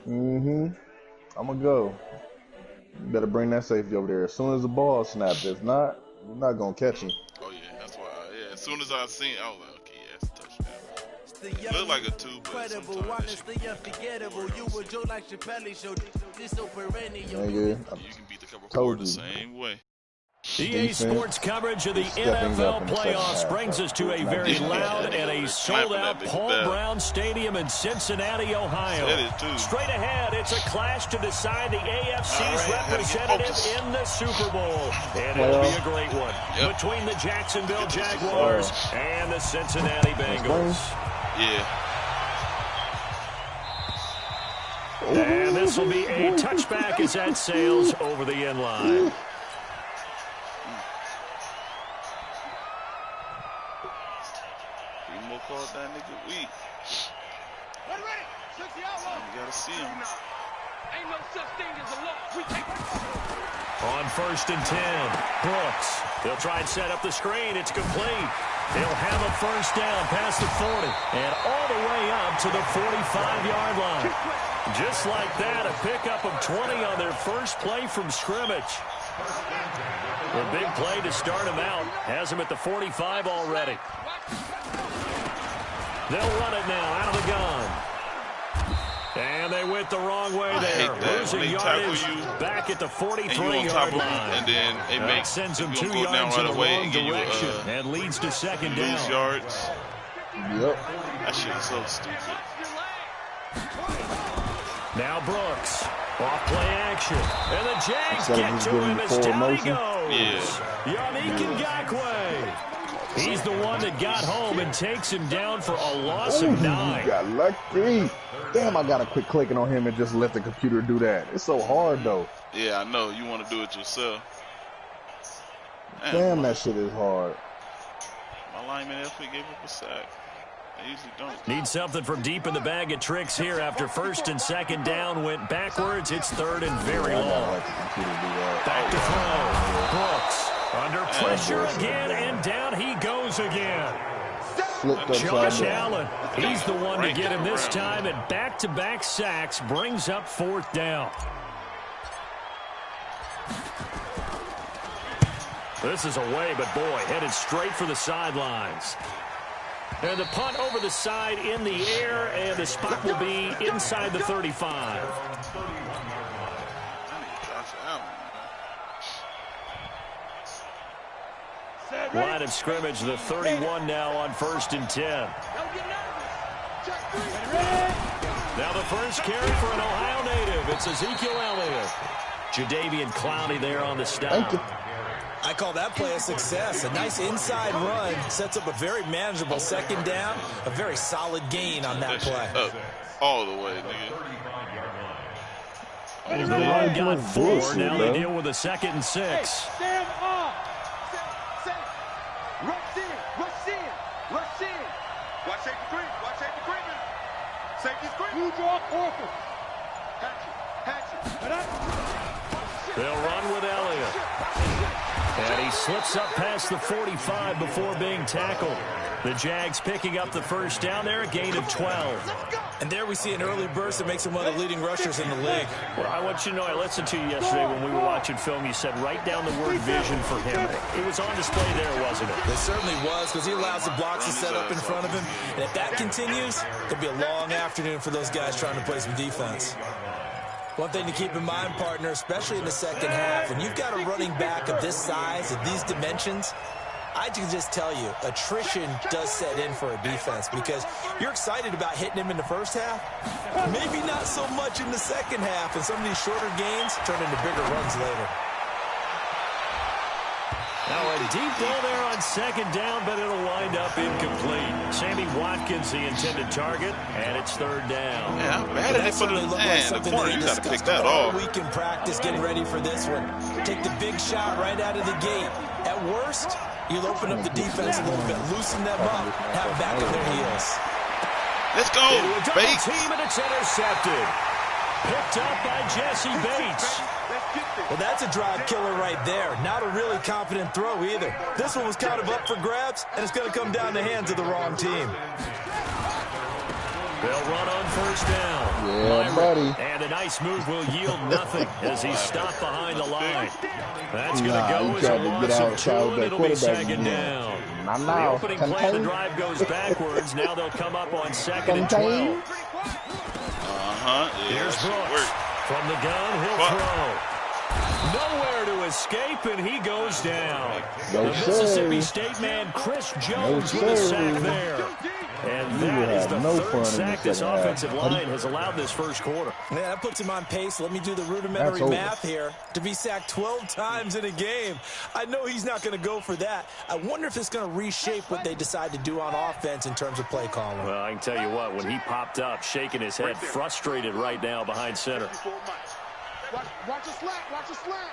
I'm going to go. You better bring that safety over there as soon as the ball snaps. If not, you're not going to catch him. Oh, yeah, that's why. Yeah, as soon as I seen it, I was like, okay, yeah, it's a touchdown. It looked like a 2, but sometimes Nigga, you can beat the cover cord the same way. EA Sports coverage of the NFL playoffs brings us to a very loud and a sold-out Paul Brown Stadium in Cincinnati, Ohio. Straight ahead, it's a clash to decide the AFC's representative in the Super Bowl. And it'll be a great one between the Jacksonville Jaguars and the Cincinnati Bengals. Yeah. And this will be a touchback as that sails over the end line. Call that nigga weak. You gotta see him. Ain't no such thing as a loss. We take it. On 1st and 10, Brooks. He'll try and set up the screen. It's complete. He'll have a first down past the 40 and all the way up to the 45-yard line. Just like that, a pickup of 20 on their first play from scrimmage. A big play to start him out. Has him at the 45 already. They'll run it now out of the gun. And they went the wrong way there. Losing yardage back at the 43-yard line. And then it sends them 2 yards in the wrong direction and leads to second down. Lose yards. Yep. That shit is so stupid. Now Brooks. Off play action. And the Jags get to him as down he goes. Yannick Ngakoue. He's the one that got home and takes him down for a loss of 9. Got lucky. Damn, I got to quit clicking on him and just let the computer do that. It's so hard, though. Yeah, I know. You want to do it yourself. Damn, that shit is hard. My lineman definitely gave up a sack. They usually don't. Need something from deep in the bag of tricks here after 1st and 2nd down. Went backwards. It's 3rd and very long. Back to throw. Brooks. Under pressure again, and down he goes again. Josh Allen, he's the one to get him this time, and back-to-back sacks brings up 4th down. This is away, but boy, headed straight for the sidelines. And the punt over the side in the air, and the spot will be inside the 35. Line of scrimmage, the 31 now on 1st and 10. Now the first carry for an Ohio native. It's Ezekiel Elliott. Jadeveon Clowney there on the stop. I call that play a success. A nice inside run sets up a very manageable 2nd down. A very solid gain on that play. All the way, nigga. The run got 4. Now they deal with a 2nd and 6. Stand up. Rush in. Watch safety green. Safety screen. You draw Orphan. Hatch it. They'll run with Elliott. And he slips up past the 45 before being tackled. The Jags picking up the first down there, a gain of 12. And there we see an early burst that makes him one of the leading rushers in the league. Well, I want you to know, I listened to you yesterday when we were watching film. You said write down the word vision for him. It was on display there, wasn't it? It certainly was, because he allows the blocks to set up in front of him. And if that continues, it'll be a long afternoon for those guys trying to play some defense. One thing to keep in mind, partner, especially in the second half, when you've got a running back of this size, of these dimensions, I can just tell you, attrition does set in for a defense because you're excited about hitting him in the first half. Maybe not so much in the second half, and some of these shorter gains turn into bigger runs later. Now a deep ball there on 2nd down, but it'll wind up incomplete. Sammy Watkins, the intended target, and it's 3rd down. Yeah, I'm mad at it for the corner. You got to pick that off. We can practice getting ready for this one. Take the big shot right out of the gate. At worst, you'll open up the defense a little bit, loosen them up, have back on their heels. Let's go, Bates. Team, and it's intercepted. Picked up by Jesse Bates. Well, that's a drive killer right there. Not a really confident throw either. This one was kind of up for grabs, and it's going to come down the hands of the wrong team. They'll run on first down. Yeah, buddy. And a nice move will yield nothing as he's stopped behind the line. That's going to go as a loss of 2, and it'll be second down. The opening play of the drive goes backwards. Now they'll come up on 2nd and 12. Here's Brooks. From the gun, he'll throw. Nowhere to escape, and he goes down. The Mississippi State man, Chris Jones, with a sack there. And that is the third sack this offensive line has allowed this first quarter. Yeah, that puts him on pace. Let me do the rudimentary math here. To be sacked 12 times in a game, I know he's not going to go for that. I wonder if it's going to reshape what they decide to do on offense in terms of play calling. Well, I can tell you what, when he popped up, shaking his head, frustrated right now behind center. Watch a slant. Watch a slant.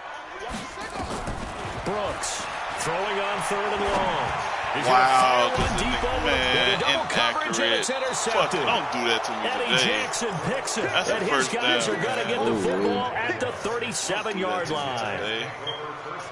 Brooks throwing on 3rd and long. Wow, deep over, man, inaccurate. Fuck, don't do that to me Eddie today. Jackson picks it. That's and the his first guys down. are going to get the football at the 37-yard line.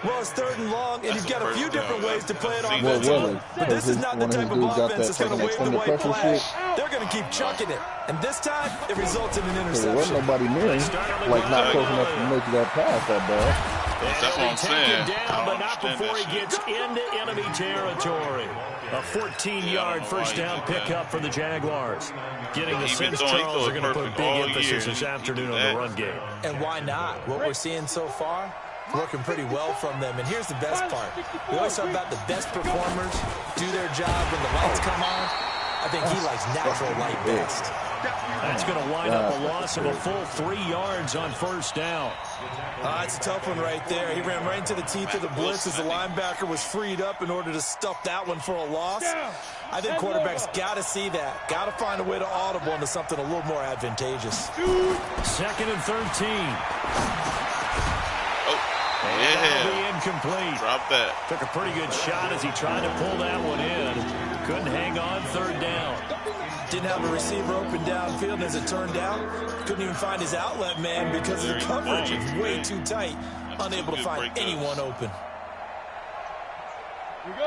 Well, it's 3rd and long, and you've got a few different ways to play it Well, offensively. But this is not the type of offense that's going to wave the white flag. They're going to keep chucking it. And this time, it results in an interception. There wasn't nobody near him, like not close enough to make that pass that bad. That's what I'm saying. Down, but not before he gets into enemy territory. A 14-yard first down pickup for the Jaguars. Getting the sense Charles are going to put big emphasis this afternoon on the run game. And why not? What we're seeing so far, working pretty well from them. And here's the best part. We always talk about the best performers do their job when the lights come on. I think he likes natural light best. That's going to wind up a loss of a full 3 yards on first down. It's a tough one right there. He ran right into the teeth of the blitz as the linebacker was freed up in order to stuff that one for a loss. I think quarterbacks got to see that. Got to find a way to audible into something a little more advantageous. 2nd and 13. And that'll be incomplete. Drop that. Took a pretty good shot as he tried to pull that one in. Couldn't hang on 3rd down. Didn't have a receiver open downfield, and as it turned out, couldn't even find his outlet man because the coverage is way too tight. Unable to find anyone open.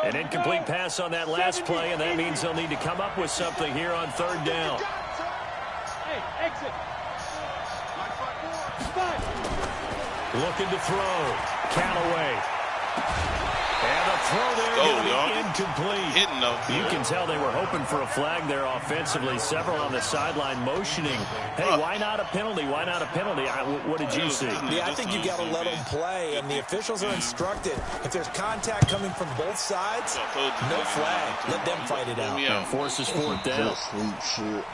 An incomplete pass on that last play, and that means they'll need to come up with something here on 3rd down. Hey, exit. Looking to throw. Callaway. And a throw there going to be incomplete. You can tell they were hoping for a flag there offensively. Several on the sideline motioning. Hey, why not a penalty? Why not a penalty? What did you see? Yeah, I think you got to let them play, and the officials are instructed. If there's contact coming from both sides, no flag. Let them fight it out. And forces 4th down. Sweet shit.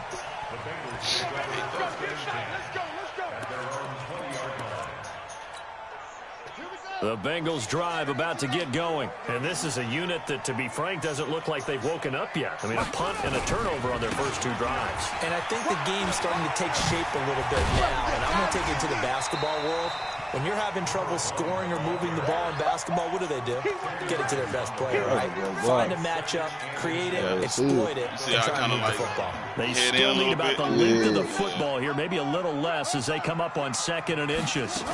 The Bengals drive about to get going. And this is a unit that, to be frank, doesn't look like they've woken up yet. I mean, a punt and a turnover on their first 2 drives. And I think the game's starting to take shape a little bit now. And I'm going to take it to the basketball world. When you're having trouble scoring or moving the ball in basketball, what do? Get it to their best player, right? Find a matchup, create it, exploit it, and try to move the football. They still need about the length of the football here, maybe a little less as they come up on 2nd and inches.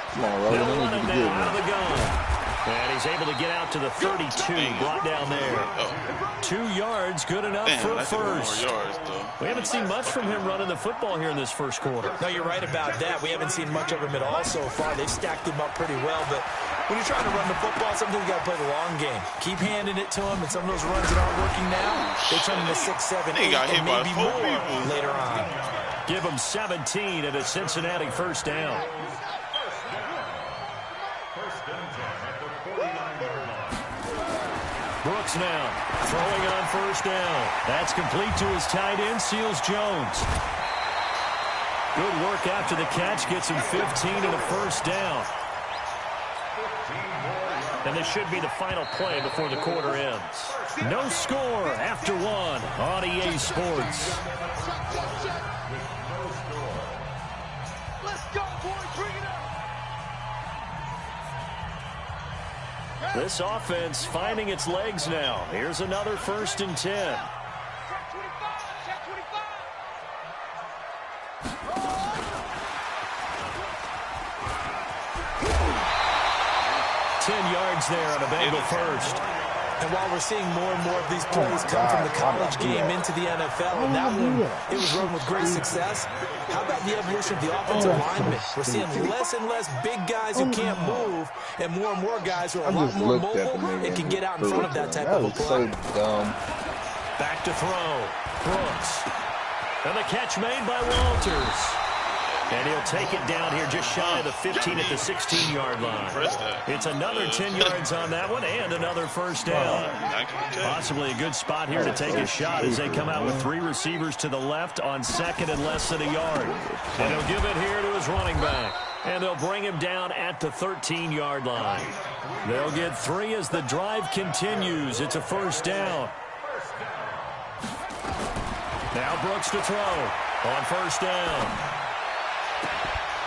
Come on, Roger. They'll run him now out of the gun. And he's able to get out to the 32, brought down there. 2 yards, good enough for a first. We haven't seen much from him running the football here in this first quarter. No, you're right about that. We haven't seen much of him at all so far. They've stacked him up pretty well, but when you're trying to run the football, sometimes you got to play the long game. Keep handing it to him, and some of those runs that aren't working now, they turn into 6, 7, 8, and maybe more later on. Give him 17 at a Cincinnati first down. Brooks now throwing on first down. That's complete to his tight end, Seals Jones. Good work after the catch, gets him 15 and a first down. And this should be the final play before the quarter ends. No score after 1 on EA Sports. Let's go, boys. Bring it up. This offense finding its legs now. Here's another 1st and 10. Check 25. Check 10 yards there on a Bengal first. And while we're seeing more and more of these plays come from the college game into the NFL, and that one, it was run with great success, how about the evolution of the offensive linemen? We're seeing less and less big guys who can't move, and more guys who are a lot more mobile and can get out in front of that type of a play. So dumb. Back to throw. Brooks. And the catch made by Walters. And he'll take it down here just shy of the 15 at the 16-yard line. It's another 10 yards on that one and another first down. Possibly a good spot here to take a shot as they come out with 3 receivers to the left on second and less than a yard. And he'll give it here to his running back. And they'll bring him down at the 13-yard line. They'll get 3 as the drive continues. It's a first down. Now Brooks to throw on first down.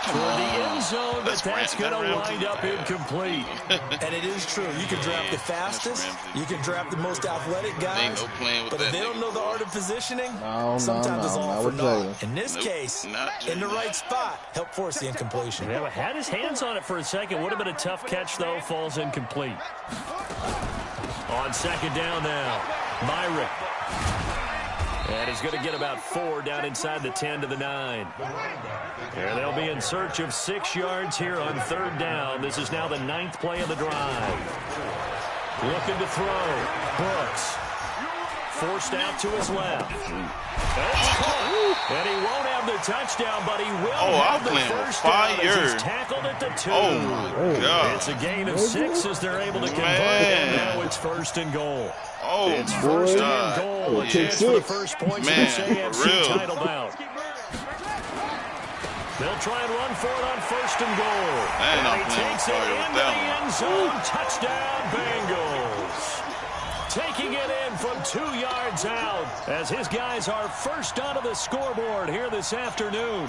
Toward the end zone, but that's going to wind up incomplete. And it is true. You can draft the fastest. You can draft the most athletic guys. But if they don't know the art of positioning, sometimes it's all for naught. In this case, in the right spot, help force the incompletion. Yeah, had his hands on it for a second. Would have been a tough catch, though. Falls incomplete. On second down now, Myrick. And he's going to get about 4 down inside the 10 to the 9. And they'll be in search of 6 yards here on third down. This is now the 9th play of the drive. Looking to throw. Brooks. Forced out to his left. And he won't have the touchdown, but he will have the first down as he's tackled at the 2. Oh, my God. It's a gain of 6 as they're able to convert, and now it's first and goal. Oh, it's first and goal. A chance for the first points of this AFC title bout. They'll try and run for it on first and goal. And he takes it into the end zone. Touchdown, Bengals. Taking it in from 2 yards out as his guys are first onto the scoreboard here this afternoon.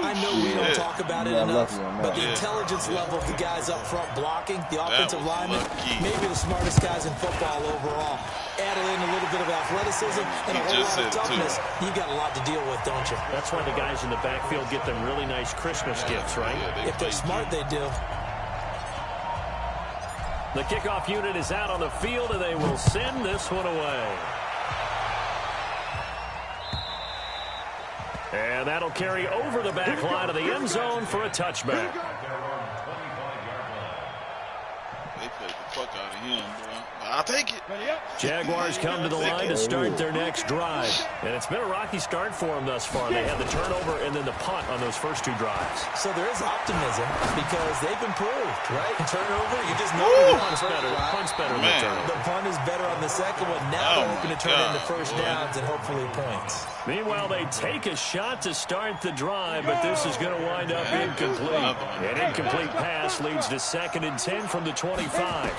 I know we don't talk about it enough, but the intelligence level of the guys up front blocking, the offensive linemen, maybe the smartest guys in football overall. Add in a little bit of athleticism and a whole lot of toughness. You got a lot to deal with, don't you? That's why the guys in the backfield get them really nice Christmas gifts, right? If they're smart, they do. The kickoff unit is out on the field, and they will send this one away. And that'll carry over the back line of the end zone for a touchback. They played the fuck out of him, bro. I'll take it. Jaguars come to the line to start their next drive. And it's been a rocky start for them thus far. They had the turnover and then the punt on those first 2 drives. So there is optimism because they've improved, right? Turnover, you just know the punt's better. Punt's better than the turnover. The punt is better on the second one. Now they're hoping to turn into first downs and hopefully points. Meanwhile, they take a shot to start the drive, but this is going to wind up incomplete. An incomplete pass leads to 2nd and 10 from the 25.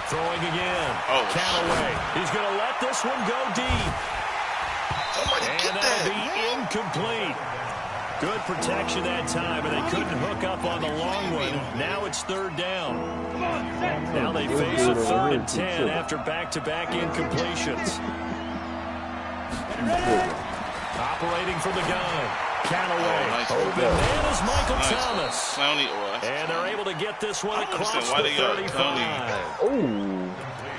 Throwing again. Callaway. He's going to let this one go deep. And that'll be incomplete. Good protection that time, and they couldn't hook up on the long one. Now it's third down. Now they face a 3rd and 10 after back-to-back incompletions. Operating from the gun. Callaway. Open man is Michael Thomas. And they're able to get this one across the 35.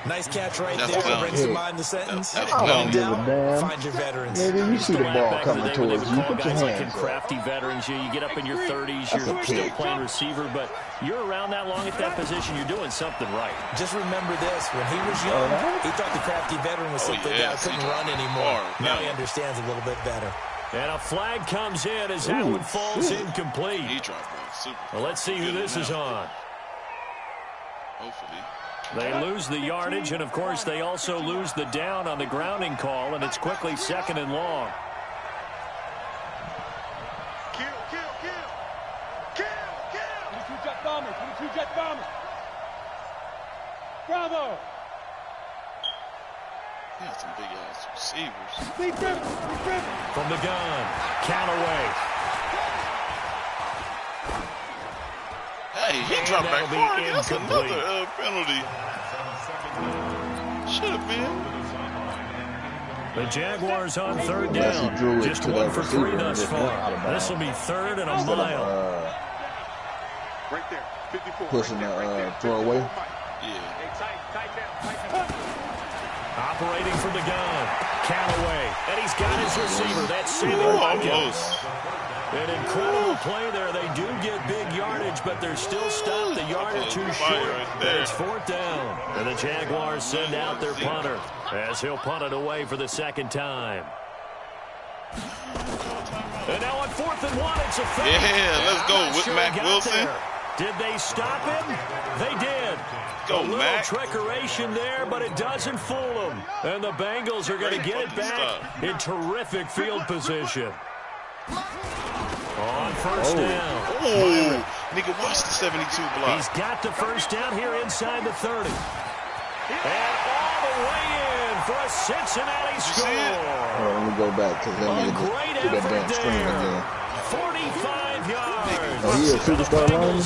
Nice catch right there. Brings to mind the sentence. I don't give a damn. Find your veterans. Maybe you see the ball coming towards you. Put your hands up. Crafty veterans. You get up in your 30s. You're still playing receiver, but you're around that long at that position. You're doing something right. Just remember this. When he was young, he thought the crafty veteran was something that couldn't run anymore. Now he understands a little bit better. And a flag comes in as that one falls incomplete. Well, let's see who this is on. Hopefully. They lose the yardage, and, of course, they also lose the down on the grounding call, and it's quickly 2nd and long. Kill. 22 jet bombers. Bravo. Yeah, some big-ass receivers. Deep driven. From the gun, Callaway. Hey, he dropped back hard. That's another penalty. Should have been. The Jaguars on third down. Just 1 for 3 thus far. This will be 3rd and a mile. Right there, 54. Pushing the throw away. Yeah. operating from the gun. Callaway, and he's got his receiver. That's Sammy Watkins. An incredible play there. They do get big yardage, but they're still stopped a yard or two short. It's 4th down. And the Jaguars send out their punter as he'll punt it away for the second time. And now on 4th and 1, it's a fake. Yeah, let's go with Mac Wilson. There. Did they stop him? They did. Go, a little Mac. trickeration there, but it doesn't fool them. And the Bengals are going to get it back in terrific field position. On 1st down. Oh, nigga, watch the 72 block. He's got the 1st down here inside the 30. And all the way in for a Cincinnati score. Let me go back because then we get that damn screen again. 45 yards. Oh, he is superstar lineman?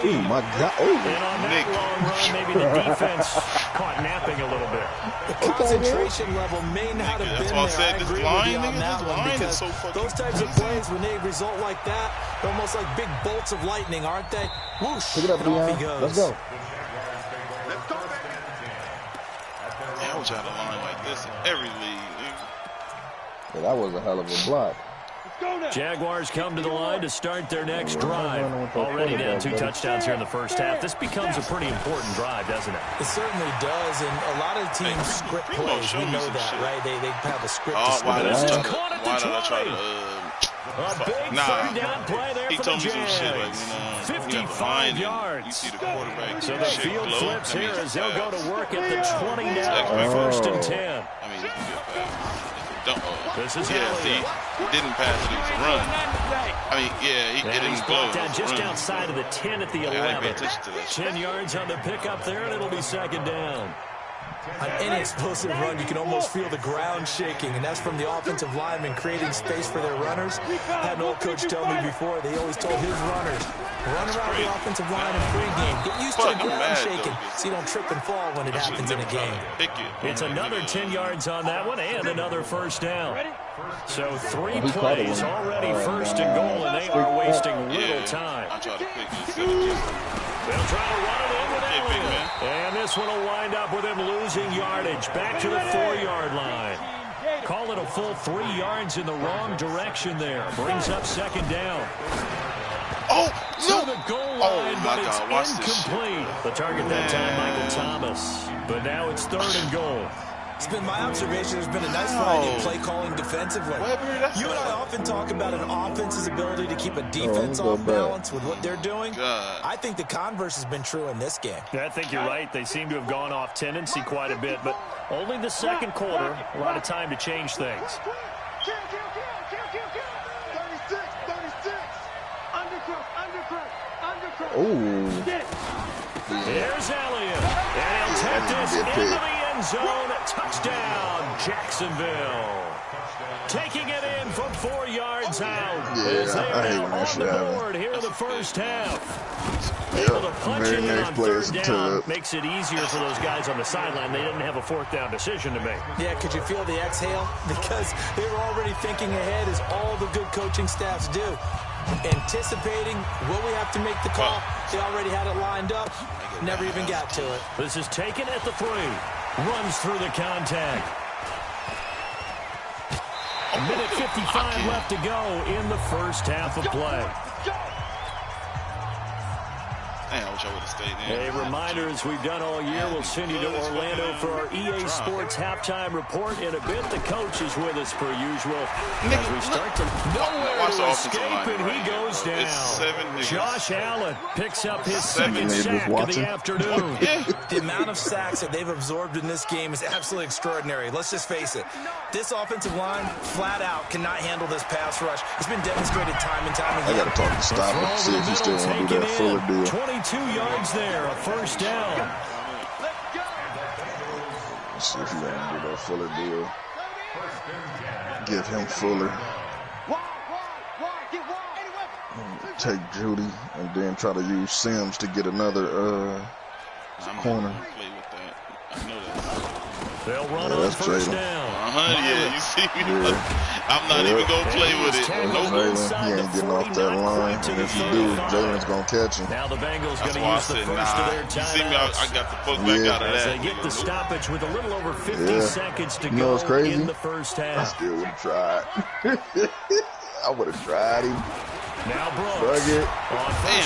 Oh, my God. Oh, and on that long run, maybe the defense caught napping a little bit. The concentration level may not have been there. I agree with you on that one because those types of plays, when they result like that, they're almost like big bolts of lightning, aren't they? Whoosh, pick it up, and off he goes. Let's go. I wish I had a line like this in every league. Yeah, that was a hell of a block. Jaguars come to the line to start their next drive. Already down 2 touchdowns here in the first half. This becomes a pretty important drive, doesn't it? It certainly does, and a lot of teams script plays. We know that, right? They have a script to script. Why did I try to a big 3rd down play there for the Jags. 55 yards. You see the quarterback. So the field flips here as they'll go to work at the 20 now. 1st and 10. I mean, you can get past. This is see, he didn't pass it, it was a run. I mean, yeah, he didn't blow down just outside of the 10 at the 11. 10 yards on the pickup there, and it'll be 2nd down. On any explosive run, you can almost feel the ground shaking, and that's from the offensive linemen creating space for their runners. I had an old coach tell me before, they always told his runners, run around the offensive line in pregame. Get used to the ground shaking so you don't trip and fall when it happens in a game. It's another 10 yards on that one and another 1st down. So 3 plays already 1st and goal, and they are wasting little time. They'll try to run it in with Elliott. And this one will wind up with him losing yardage. Back to the 4-yard line. Call it a full 3 yards in the wrong direction there. Brings up 2nd down. Oh, no. To the goal line, but it's incomplete. The target that time, Michael Thomas. But now it's 3rd and goal. It's been my observation. There's been a nice variety of play calling defensively. You and I often talk about an offense's ability to keep a defense off balance with what they're doing. I think the converse has been true in this game. Yeah, I think you're right. They seem to have gone off tendency quite a bit, but only the 2nd quarter. A lot of time to change things. 36. Oh. Here's Elliott. And he'll take this into the end zone. Touchdown, Jacksonville. Taking it in from 4 yards out. As they are now on the board here in the 1st half. Able to punch it in on 3rd down. Makes it easier for those guys on the sideline. They didn't have a 4th down decision to make. Yeah, could you feel the exhale? Because they were already thinking ahead, as all the good coaching staffs do. Anticipating, will we have to make the call? They already had it lined up. Never even got to it. This is taken at the 3. Runs through the contact. A minute 55 left to go in the 1st half of play. I wish I would have stayed in. A reminder, as we've done all year, we'll send you to Orlando for our EA Sports halftime report. In a bit, the coach is with us per usual. As we start to nowhere to escape, and he goes down. Josh Allen picks up his 2nd sack of the afternoon. The amount of sacks that they've absorbed in this game is absolutely extraordinary. Let's just face it. This offensive line, flat out, cannot handle this pass rush. It's been demonstrated time and time again. I got to talk to Stop and see if he still want to do that Fuller deal. 22 yards there, a 1st down. Let's see if he want to do that Fuller deal. Give him Fuller. Take Judy and then try to use Sims to get another corner. Play with that. I know that. They'll run on first down. Yeah, you see me. I'm not even going to play with it. Nope. He ain't getting off that line. And if you do, Jalen's going to catch him. Now the Bengals going to use the first of their timeouts. You see me, I got the fuck back out of that. As they get the stoppage with a little over 50 seconds to go in the first half. I still would have tried. I would have tried him. Now Brooks. Damn,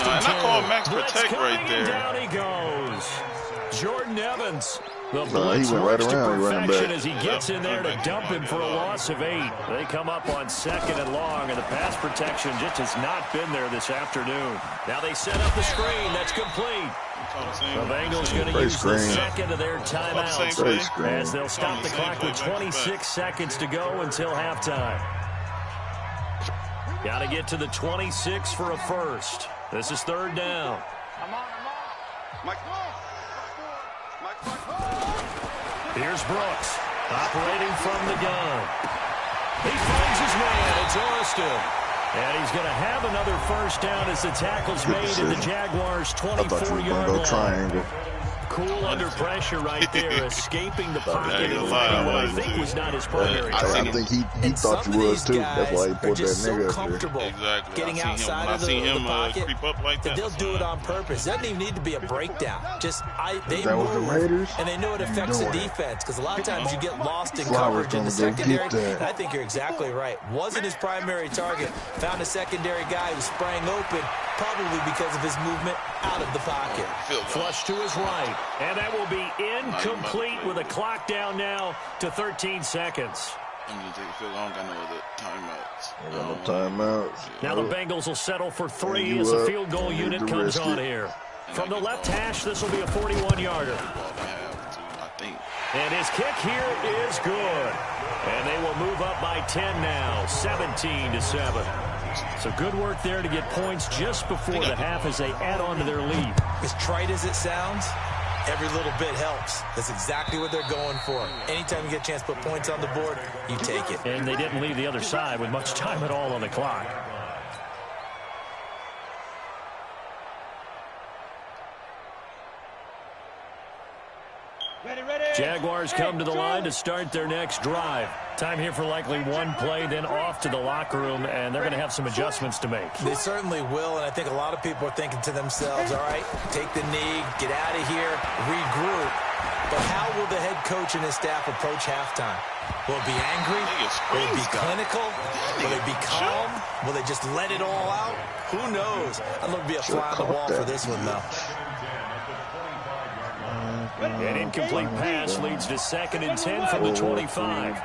and I call Max Protect right there. Down he goes. Jordan Evans. The He blitz went right works to around, running perfection back. as he gets in there to dump him for a loss of 8. They come up on 2nd and long, and the pass protection just has not been there this afternoon. Now they set up the screen. That's complete. The Bengals going to use the second of their timeouts as they'll stop the clock with 26 seconds to go until halftime. Got to get to the 26 for a first. This is 3rd down. Here's Brooks, operating from the gun. He finds his man. It's Austin. And he's going to have another first down as the tackle's made at the Jaguars' 24-yard line. Triangle. Cool under pressure right there, escaping the pocket and finding what I think was not his primary target. I think he thought you was too. That's why he put that nigga up there. Exactly. Getting outside of the pocket, creep up like that. They'll do it on purpose. It doesn't even need to be a breakdown. They was the Raiders. And they know it affects the defense because a lot of times you get lost in coverage in the secondary. And I think you're exactly right. Wasn't his primary target. Found a secondary guy who sprang open, probably because of his movement out of the pocket. Flush to his right. And that will be incomplete with a clock down now to 13 seconds. I'm going to take a field. I don't got no other timeouts. Timeouts. Now the Bengals will settle for 3 as the field goal unit comes on here. From the left hash, this will be a 41-yarder. I think. And his kick here is good. And they will move up by 10 now, 17-7. So good work there to get points just before the half as they add on to their lead. As trite as it sounds, every little bit helps. That's exactly what they're going for. Anytime you get a chance to put points on the board, you take it. And they didn't leave the other side with much time at all on the clock. Jaguars come to the line to start their next drive. Time here for likely one play, then off to the locker room, and they're going to have some adjustments to make. They certainly will, and I think a lot of people are thinking to themselves, all right, take the knee, get out of here, regroup. But how will the head coach and his staff approach halftime? Will it be angry? Will it be clinical? Will it be calm? Will they just let it all out? Who knows? I'd love to be a fly on the wall for this one, though. An incomplete pass leads to 2nd and 10 from the 25.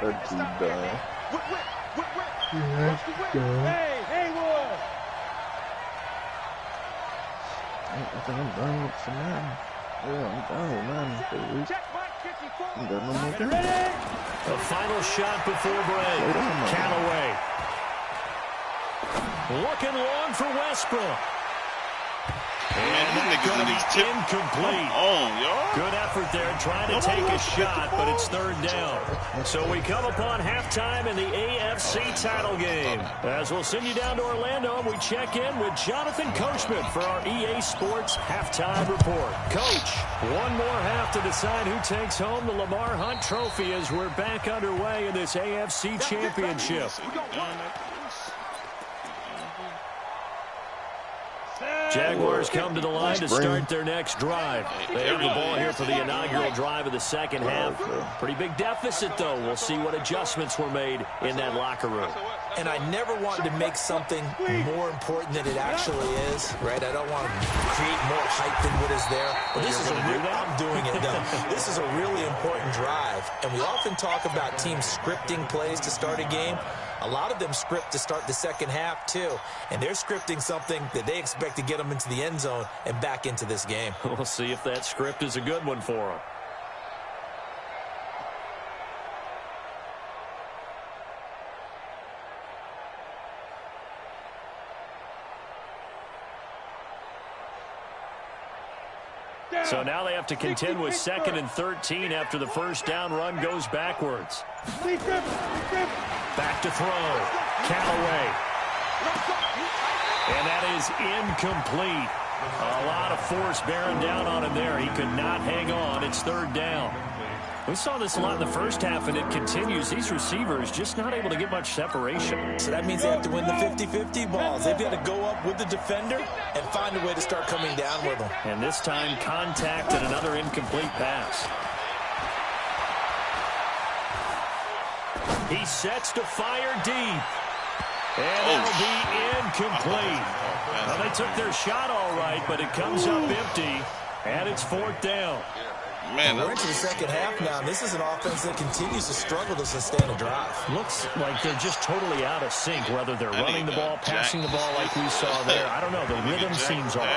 A final shot before break. Callaway. Looking long for Westbrook. And that's going to be incomplete. Good effort there trying to take a shot, but it's 3rd down. So we come upon halftime in the AFC title game. As we'll send you down to Orlando, and we check in with Jonathan Coachman for our EA Sports halftime report. Coach, one more half to decide who takes home the Lamar Hunt Trophy as we're back underway in this AFC Championship. Jaguars come to the line to start their next drive. They have the ball here for the inaugural drive of the second half. Pretty big deficit, though. We'll see what adjustments were made in that locker room. And I never wanted to make something more important than it actually is, right? I don't want to create more hype than what is there. But this is I'm doing it, though. This is a really important drive. And we often talk about teams scripting plays to start a game. A lot of them script to start the second half, too. And they're scripting something that they expect to get them into the end zone and back into this game. We'll see if that script is a good one for them. So now they have to contend with 2nd and 13 after the first down run goes backwards. Back to throw. Callaway. And that is incomplete. A lot of force bearing down on him there. He could not hang on. It's 3rd down. We saw this a lot in the first half, and it continues. These receivers just not able to get much separation. So that means they have to win the 50-50 balls. They've got to go up with the defender and find a way to start coming down with them. And this time, contact and another incomplete pass. He sets to fire deep. And that'll be incomplete. Well, they took their shot all right, but it comes up empty, and it's 4th down. Man, we're into the second half now. This is an offense that continues to struggle to sustain a drive. Looks like they're just totally out of sync, whether they're running the ball, passing the ball like we saw there. I don't know. The rhythm seems off.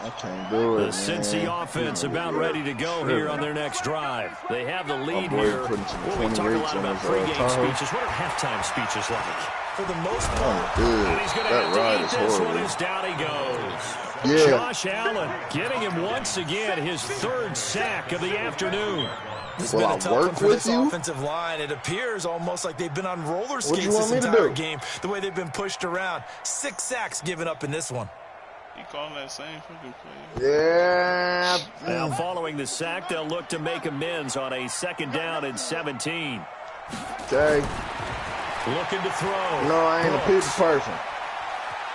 I can't do it, The Cincy offense about ready to go here on their next drive. They have the lead here. Well, we talk a lot about pregame speeches. What are halftime speeches like? For the most part. And he's going to have to eat this one as down he goes. Yeah. Josh Allen getting him once again, his 3rd sack of the afternoon. This has been a tough one for this offensive line. It appears almost like they've been on roller skates this entire game, the way they've been pushed around. 6 sacks given up in this one. You calling that same freaking play? Yeah. Now, following the sack, they'll look to make amends on a 2nd down and 17. Okay. Looking to throw. No, I ain't a people person.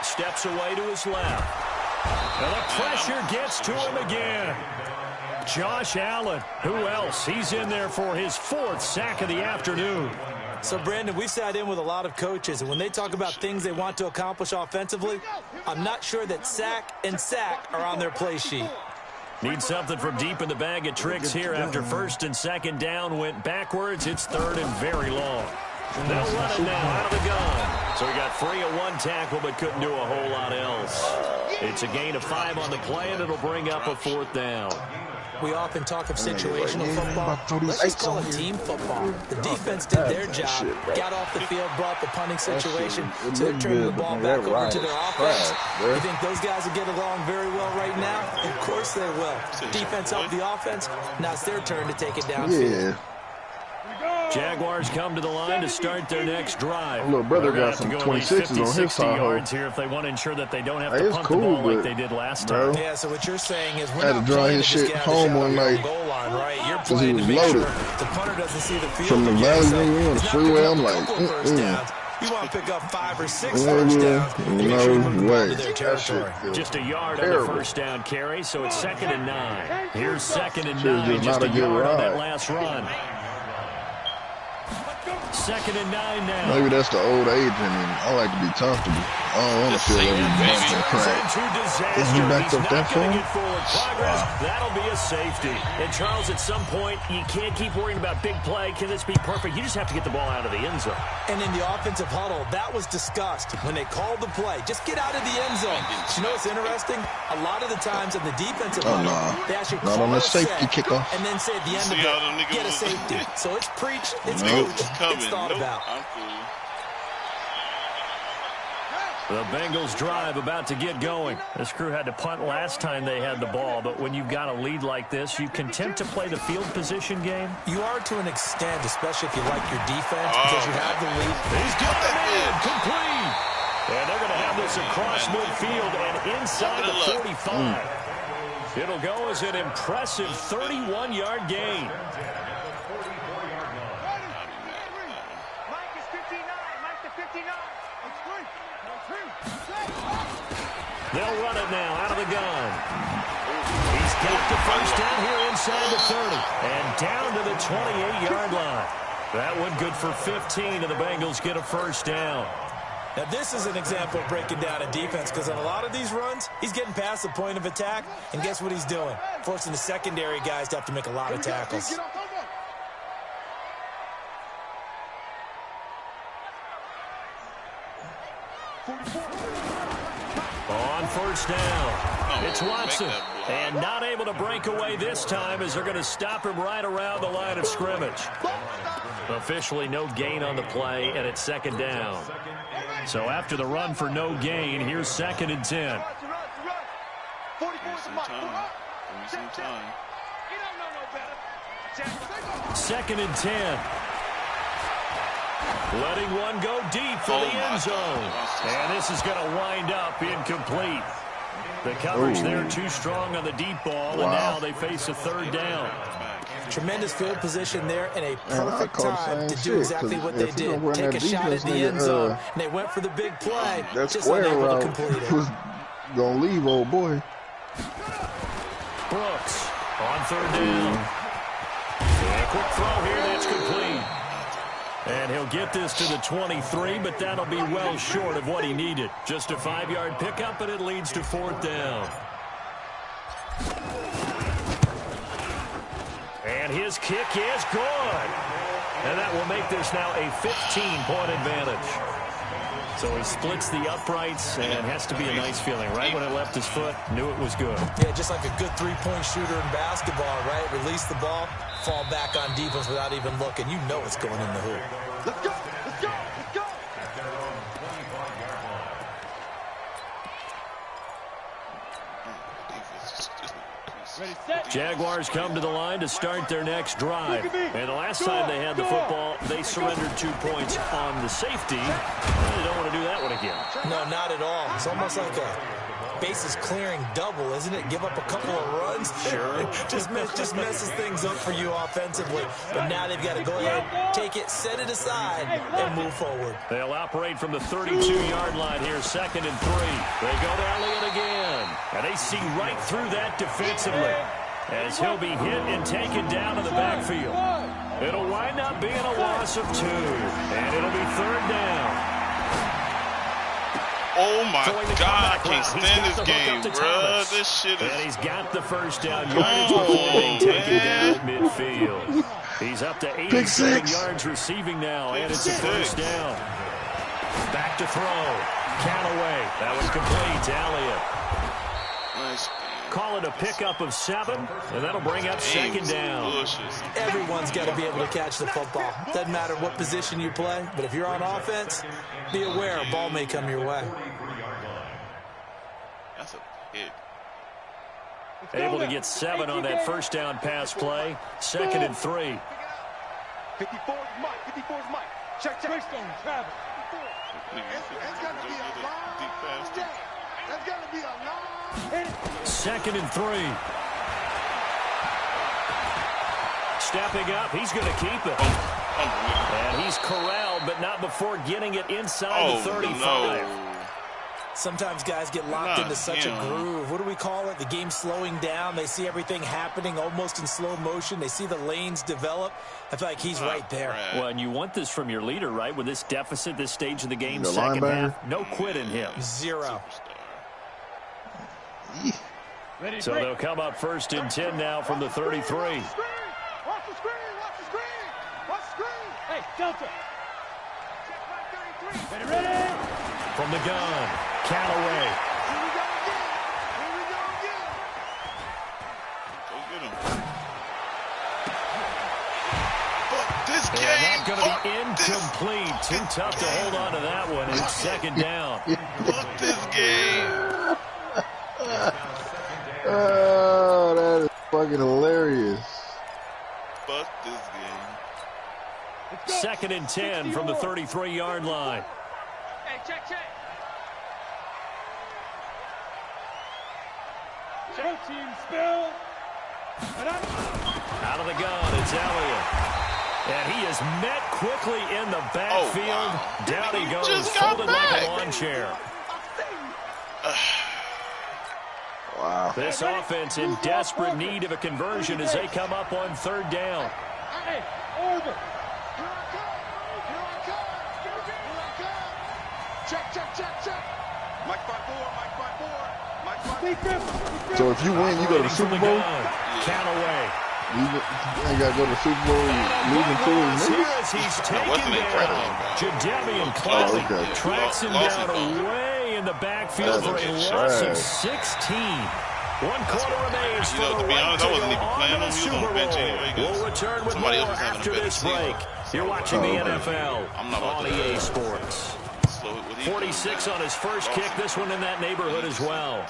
Steps away to his left. And the pressure gets to him again. Josh Allen. Who else? He's in there for his 4th sack of the afternoon. So, Brandon, we've sat in with a lot of coaches, and when they talk about things they want to accomplish offensively, I'm not sure that sack and sack are on their play sheet. Need something from deep in the bag of tricks here after 1st and 2nd down went backwards. It's 3rd and very long. They'll run it now out of the gun. So he got free of 1 tackle but couldn't do a whole lot else. It's a gain of 5 on the play, and it'll bring up a 4th down. We often talk of situational football. Let's just call it team football. The defense did their job, got off the field, brought the punting situation, so they're turning the ball back over to their offense. You think those guys will get along very well right now? Of course they will. Defense helped the offense. Now it's their turn to take it downfield. Jaguars come to the line to start their next drive. My little brother got some 26s on his side. yards here if they want to ensure that they don't have to punt the ball like they did last time. Yeah, so what you're saying is we're had to drive his shit home one night because he was loaded. The punter doesn't see the field from the valley on the freeway. I'm like, you want to pick up 5 or 6 first downs and make sure you move on to their territory. Just a yard on the 1st down carry, so it's 2nd and 9. Here's 2nd and 9, just a yard on that last run. 2nd and 9 now. Maybe that's the old age in me. I like to be comfortable. I don't want to feel every bump and crack. Is he backed up that far? That'll be a safety. And Charles, at some point, you can't keep worrying about big play. Can this be perfect? You just have to get the ball out of the end zone. And in the offensive huddle, that was discussed when they called the play. Just get out of the end zone. You know what's interesting? A lot of the times in the defensive huddle, they actually call on the safety kickoff and then say at the end of it, get a safety. So it's preached, it's coached, it's thought about. The Bengals drive about to get going. This crew had to punt last time they had the ball, but when you've got a lead like this, you can tend to play the field position game. You are to an extent, especially if you like your defense, because you have the lead. He's got it in, complete. And they're going to have this across midfield and inside the 45. It'll go as an impressive 31-yard gain. They'll run it now out of the gun. He's got the 1st down here inside the 30 and down to the 28-yard line. That one good for 15, and the Bengals get a 1st down. Now, this is an example of breaking down a defense because on a lot of these runs, he's getting past the point of attack, and guess what he's doing? Forcing the secondary guys to have to make a lot of tackles. On 1st down, it's Watson, and not able to break away this time as they're going to stop him right around the line of scrimmage. Officially no gain on the play, and it's 2nd down. So after the run for no gain, here's 2nd and 10. 2nd and 10. Letting one go deep for the end zone. And this is going to wind up incomplete. The coverage there too strong on the deep ball, and now they face a third down. Tremendous field position there and a perfect time to do exactly what they did. Take a shot at the end zone, and they went for the big play. That just square unable route to complete it. was going to leave, old boy. Brooks on third down. A quick throw here, that's complete. And he'll get this to the 23, but that'll be well short of what he needed. Just a 5-yard pickup, and it leads to fourth down. And his kick is good. And that will make this now a 15-point advantage. So he splits the uprights, and has to be a nice feeling. Right when it left his foot, knew it was good. Yeah, just like a good three-point shooter in basketball, right? Release the ball, fall back on defense without even looking. You know it's going in the hoop. Let's go! Let's go! Let's go! Jaguars come to the line to start their next drive. And the last time they had the football, they surrendered 2 points on the safety. They don't want to do that one again. No, not at all. It's almost like a bases clearing double, isn't it? Give up a couple of runs. Sure. just messes things up for you offensively. But now they've got to go ahead, take it, set it aside, and move forward. They'll operate from the 32-yard line here, 2nd and 3. They go to Elliott again. And they see right through that defensively as he'll be hit and taken down in the backfield. It'll wind up being a loss of 2. And it'll be third down. Oh, my God, I can't stand this game, bro. This shit is... And he's got the first down yardage before being taken down at midfield. He's up to 87 yards receiving now, and it's a first down. Back to throw. Count away. That was complete to Elliott. Nice. Call it a pickup of 7, and that'll bring up second down. Everyone's got to be able to catch the football. Doesn't matter what position you play, but if you're on offense, be aware a ball may come your way. That's a hit. Able to get 7 on that first down pass play. 2nd and 3. 54's Mike. 54's Mike. Check. Travis. That's got to be a long day. That's got to be a long 2nd and 3. Stepping up, he's going to keep it. And he's corralled, but not before getting it inside the 35. No. Sometimes guys get locked into such a groove. What do we call it? The game slowing down. They see everything happening almost in slow motion. They see the lanes develop. I feel like he's right there. Well, and you want this from your leader, right? With this deficit, this stage of the game, second half, no quit in him. 0. So they'll come up 1st and 10 now from the 33. Watch the screen! Watch the screen! Watch the screen! Hey, Delta! Check right 33. Ready? From the gun, Callaway. Here we go again. Go get him. Fuck this And game. that's going to be incomplete. Too tough to hold on to that one. It's second down. Fuck this game. Oh, that is fucking hilarious. Fuck this game. 2nd and 10 from the 33-yard line. Hey, check. Team spill. Out of the gun, it's Elliott. And he is met quickly in the backfield. Down he goes, folded like a lawn chair. Wow. This offense in desperate need of a conversion as they come up on 3rd down. Hey, over. Here I come. Check. Mike 5-4. So if you win, you go to the Super Bowl? Count away. You ain't got to go to the Super Bowl losing to his niggas? He's taken down. Jadeveon Clowney tracks him down away in the backfield for a loss of 16. 1 quarter remains for the right to go on to the Super Bowl. We'll return with more after this break. You're watching the NFL on EA Sports. 46 on his first kick. This one in that neighborhood as well.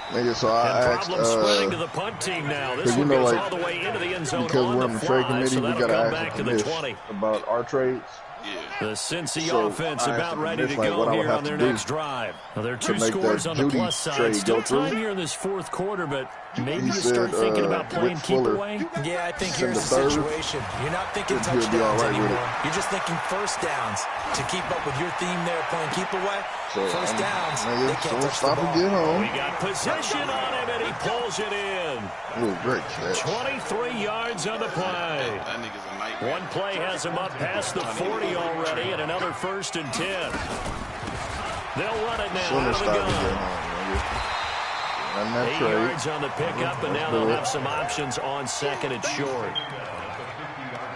Nigga, so I asked, spreading to the punt team now. This one goes all the way into the end zone. Because we're on the trade committee, so we got to ask the committee about our trades. The Cincy offense about ready to go here on their next drive. Well, there are two scores on the plus side. Still time here in this fourth quarter, but maybe you start thinking about playing keep away. Yeah, I think here's the situation. You're not thinking touchdowns anymore. You're just thinking first downs. To keep up with your theme there, playing keep away, first downs, they can't touch the ball. We got possession on him, and he pulls it in. Ooh, great catch. 23 yards on the play. That nigga's a nightmare. One play has him up past the 40 already, and another 1st and 10. They'll run it now out of the gun. 8 yards on the pickup, and now they'll have some options on 2nd and short.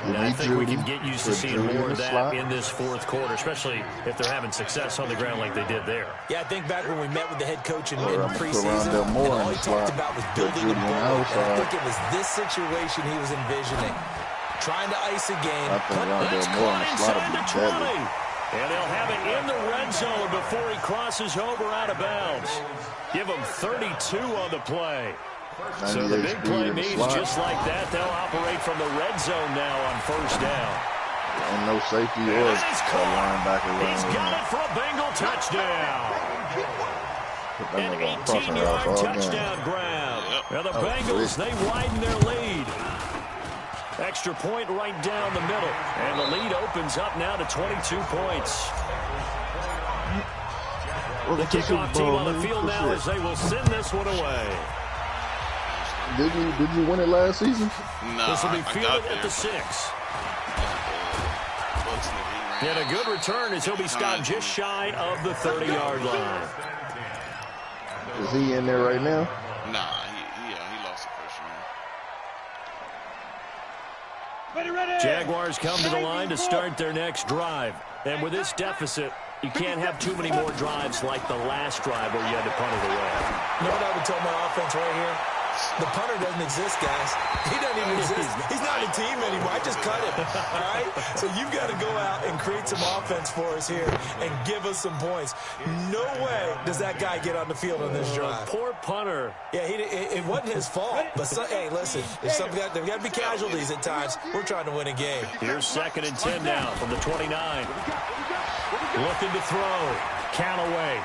And I think we can get used to seeing more of that in this fourth quarter, especially if they're having success on the ground like they did there. Yeah, I think back when we met with the head coach in preseason, and all he talked about was building a ball. I think it was this situation he was envisioning. Trying to ice a game. That's caught inside the 20. And they'll have it in the red zone before he crosses over out of bounds. Give him 32 on the play. So the big play means just like that, they'll operate from the red zone now on 1st down. And no safety or linebacker. He's got it for a Bengal touchdown. An 18-yard touchdown grab. Now the Bengals, they widen their lead. Extra point right down the middle. And the lead opens up now to 22 points. The kickoff team on the field now as they will send this one away. Did you win it last season? No, this will be fielded at the 6. And a good return as he'll be stopped just shy of the 30-yard line. Is he in there right now? Nah, he lost the first round. Jaguars come to the line to start their next drive. And with this deficit, you can't have too many more drives like the last drive where you had to punt it away. You know what I would tell my offense right here? The punter doesn't exist, guys. He doesn't even exist. He's not a team anymore. I just cut him, all right? So you've got to go out and create some offense for us here and give us some points. No way does that guy get on the field on this drive. Poor punter. Yeah, it wasn't his fault. But, hey, listen, there's got to be casualties at times. We're trying to win a game. Here's 2nd and 10 now from the 29. Looking to throw. Count away.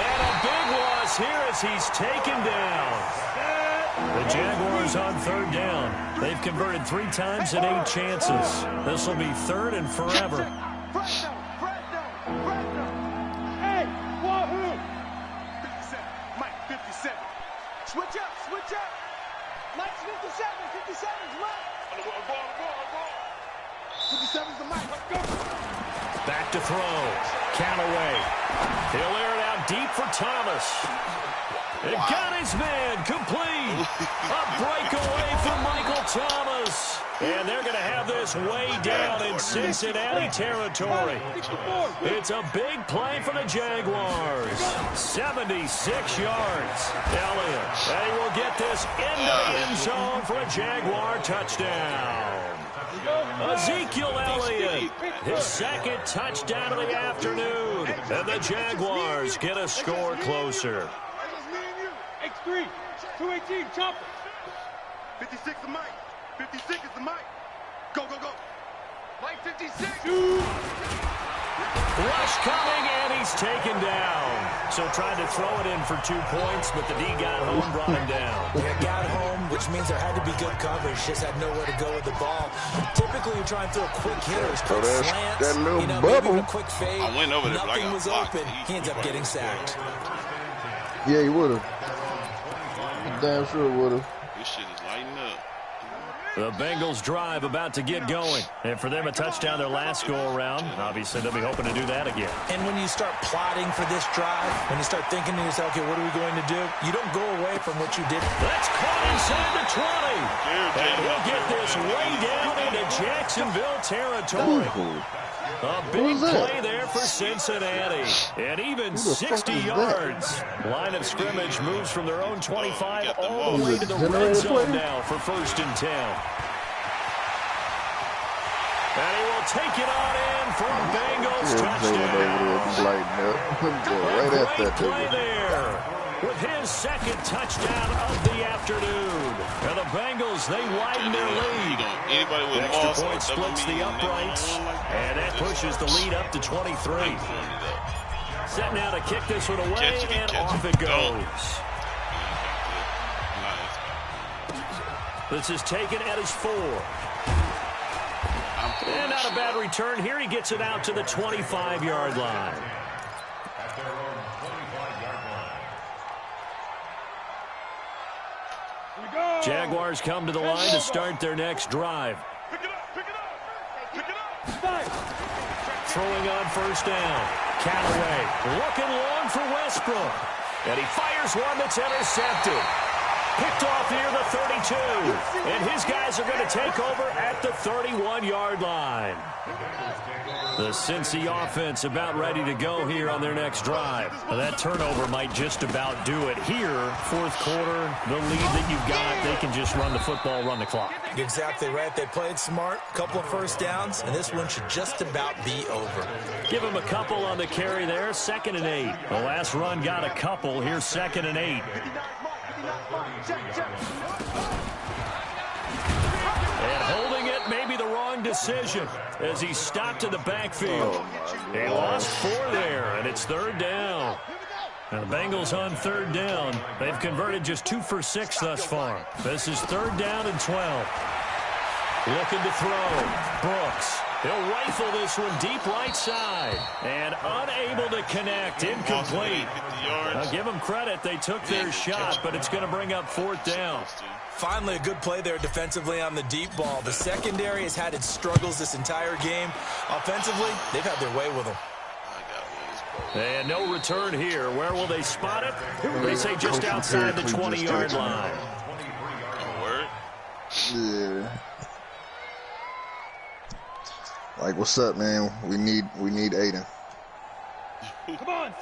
And a big loss here as he's taken down. The Jaguars on 3rd down. They've converted 3 times in 8 chances. This will be 3rd and forever. Hey, wahoo! 57, Mike, 57. Switch up. Mike's 57, 57's Mike. 57's the Mike, let's go. Back to throw. Count away. He'll air it out deep for Thomas. It got his man complete. A breakaway for Michael Thomas. And they're going to have this way down in Cincinnati territory. It's a big play for the Jaguars. 76 yards. Elliott, and he will get this into the end zone for a Jaguar touchdown. Ezekiel Elliott, his 2nd touchdown of the afternoon. And the Jaguars get a score closer. X3, 218, chopper. 56 is Mike. 56 is the Mike. Go. Mike 56. Rush coming, and he's taken down. So tried to throw it in for 2 points, but the D got home, brought him down. Yeah, got home, which means there had to be good coverage. Just had nowhere to go with the ball. Typically, you try and throw quick hitters, quick slants, maybe even a quick fade. I went over there, but I got was blocked. open. He ends up getting sacked. Yeah, he would have. Damn sure would have. This shit is lighting up. The Bengals drive about to get going. And for them, a touchdown their last go-around. Obviously, they'll be hoping to do that again. And when you start plotting for this drive, when you start thinking to yourself, okay, what are we going to do? You don't go away from what you did. That's caught inside the 20. And we'll get this way down into Jacksonville territory. A big play there for Cincinnati. And even 60 yards. Line of scrimmage moves from their own 25 all the way to the red zone now for 1st and 10. And he will take it on in for a Bengals touchdown. Right at that play there. with his second touchdown of the afternoon. And the Bengals, they widen their lead. Anybody with extra point splits the uprights, and that pushes the lead up to 23. Set now to kick this one away, and off it goes. This is taken at his 4. And not a bad return here. He gets it out to the 25-yard line. Jaguars come to the line to start their next drive. Throwing on first down. Callaway looking long for Westbrook. And he fires one that's intercepted. Picked off near the 32. And his guys are going to take over at the 31-yard line. The Cincy offense about ready to go here on their next drive. Now that turnover might just about do it here. Fourth quarter, the lead that you've got, they can just run the football, run the clock. Exactly right. They played smart, couple of first downs, and this one should just about be over. Give him a couple on the carry there, 2nd and 8. The last run got a couple. Here's 2nd and 8. And holding it may be the wrong decision as he stopped in the backfield. He lost 4 there, and it's 3rd down. And the Bengals on 3rd down. They've converted just 2 for 6 thus far. This is 3rd down and 12. Looking to throw. Brooks. He'll rifle this one deep right side. And unable to connect. Incomplete. I'll give them credit. They took their shot, but it's going to bring up 4th down. Finally, a good play there defensively on the deep ball. The secondary has had its struggles this entire game. Offensively, they've had their way with them. And no return here. Where will they spot it? They say just outside the 20-yard line. Yeah. Like, what's up, man? We need Aiden.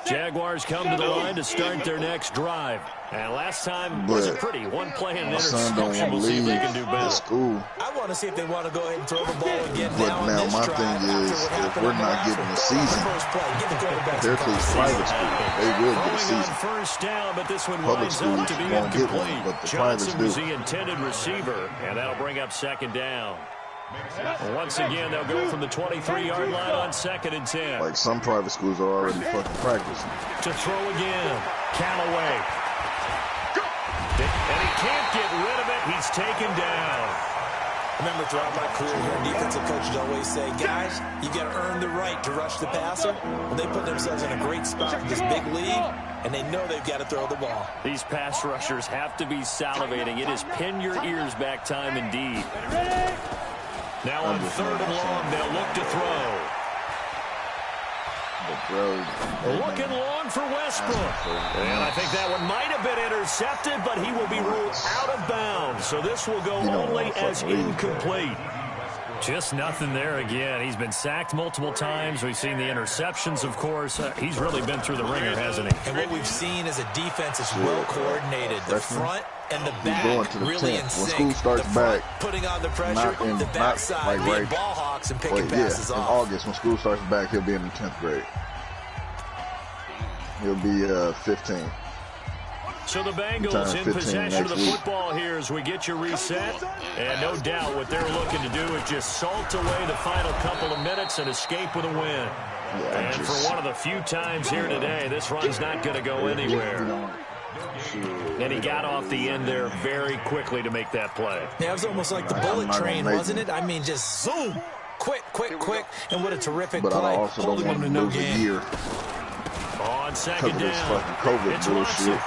Jaguars come to the line to start their next drive. And last time wasn't pretty. One play and an interception. We'll see if they can do better. School. I want to see if they want to go ahead and throw the ball again. But now my thing is, if we're not getting a season, they're through private school. They will get a season. First down, but this one Public winds up to be won't get one, incomplete. but the privates Johnson do. was the intended receiver, and that'll bring up 2nd down. Once again, they'll go from the 23-yard line on 2nd and 10. Like some private schools are already fucking practicing. To throw again. Callaway. And he can't get rid of it. He's taken down. I remember throughout my career here, defensive coaches always say, guys, you got to earn the right to rush the passer. Well, they put themselves in a great spot with this big lead, and they know they've got to throw the ball. These pass rushers have to be salivating. It is pin your ears back time indeed. Now on 3rd and long, they'll look to throw. Looking long for Westbrook. And I think that one might have been intercepted, but he will be ruled out of bounds. So this will go only as incomplete. Just nothing there again. He's been sacked multiple times. We've seen the interceptions, of course. He's really been through the ringer, hasn't he? And what we've seen is a defense is well coordinated. The front and the back really in sync. When school starts back, putting on the pressure, the backside being ball hawks and picking passes off. In August, when school starts back, he'll be in the 10th grade. He'll be 15. So the Bengals in possession of the football here as we get you reset. And no doubt what they're looking to do is just salt away the final couple of minutes and escape with a win. And for one of the few times here today, this run's not going to go anywhere. And he got off the end there very quickly to make that play. Yeah, it was almost like the bullet train, wasn't it? I mean, just zoom, quick, and what a terrific play. But I also don't want to lose a year on 2nd because of this down. fucking COVID bullshit.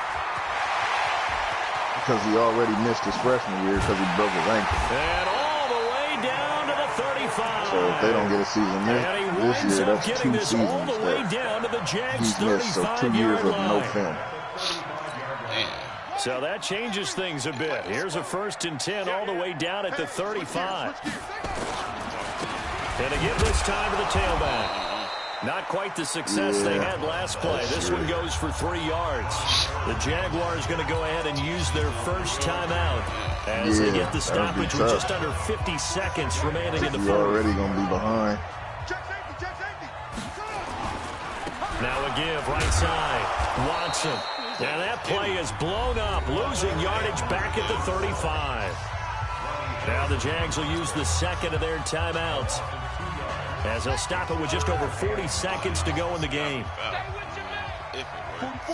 Because he already missed his freshman year because he broke his ankle. And all the way down to the 35. So if they don't get a season this year, that's 2 seasons all the way that down to the Jags' he's missed. So 2 years of no film. So that changes things a bit. Here's a 1st and 10 all the way down at the 35. And again this time to the tailback. Not quite the success they had last play. This one goes for 3 yards. The Jaguars going to go ahead and use their first timeout as they get the stoppage with just under 50 seconds remaining in the 4th. You're already going to be behind. Now a give right side. Watson And that play is blown up, losing yardage back at the 35. Now the Jags will use the second of their timeouts, as they'll stop it with just over 40 seconds to go in the game. Let's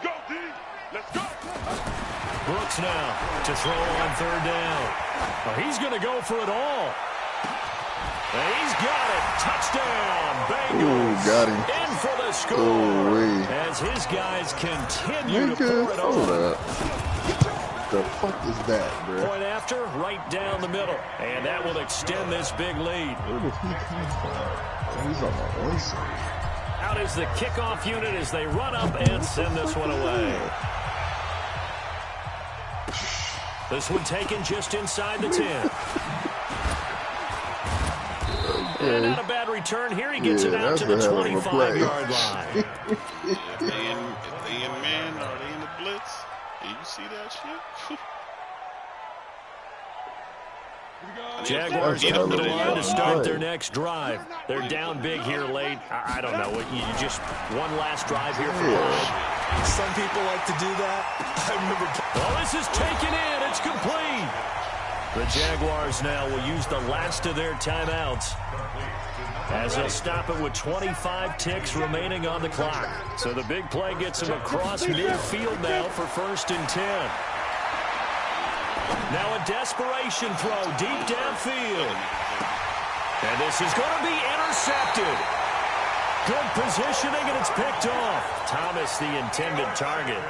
go, D. Let's go. Brooks now to throw on third down. Oh, he's going to go for it all. And he's got it. Touchdown, Bengals. Ooh, got him. In for the score. Ooh, as his guys continue to pour it on. The fuck is that, bro? Point after, right down the middle. And that will extend this big lead. Where did he come from? He's on the inside. Out is the kickoff unit as they run up and send this one away. This one taken just inside the 10. Okay. And not a bad return here. He gets it out to the 25-yard line. If they in man or they in the blitz, and you see that shit? Jaguars come to the line to start their next drive. They're down big here late. I don't know. You just one last drive here for Some people like to do that. I remember. Well, this is taken in. It's complete. The Jaguars now will use the last of their timeouts, as they'll stop it with 25 ticks remaining on the clock. So the big play gets them across midfield now for 1st and 10. Now a desperation throw deep downfield. And this is going to be intercepted. Good positioning, and it's picked off. Thomas, the intended target.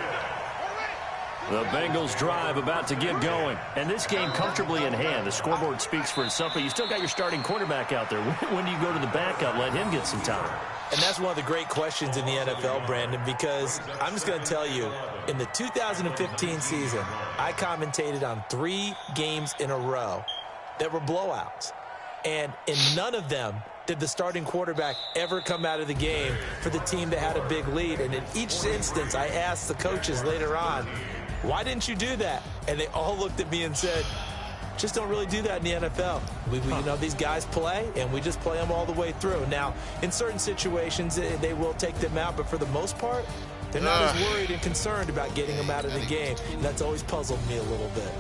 The Bengals drive about to get going. And this game comfortably in hand. The scoreboard speaks for itself, but you still got your starting quarterback out there. When do you go to the backup? Let him get some time. And that's one of the great questions in the NFL, Brandon, because I'm just going to tell you, in the 2015 season, I commentated on 3 games in a row that were blowouts. And in none of them did the starting quarterback ever come out of the game for the team that had a big lead. And in each instance, I asked the coaches later on, why didn't you do that? And they all looked at me and said, just don't really do that in the NFL. You know, these guys play, and we just play them all the way through. Now, in certain situations, they will take them out, but for the most part, they're not as worried and concerned about getting them out of the game. And that's always puzzled me a little bit.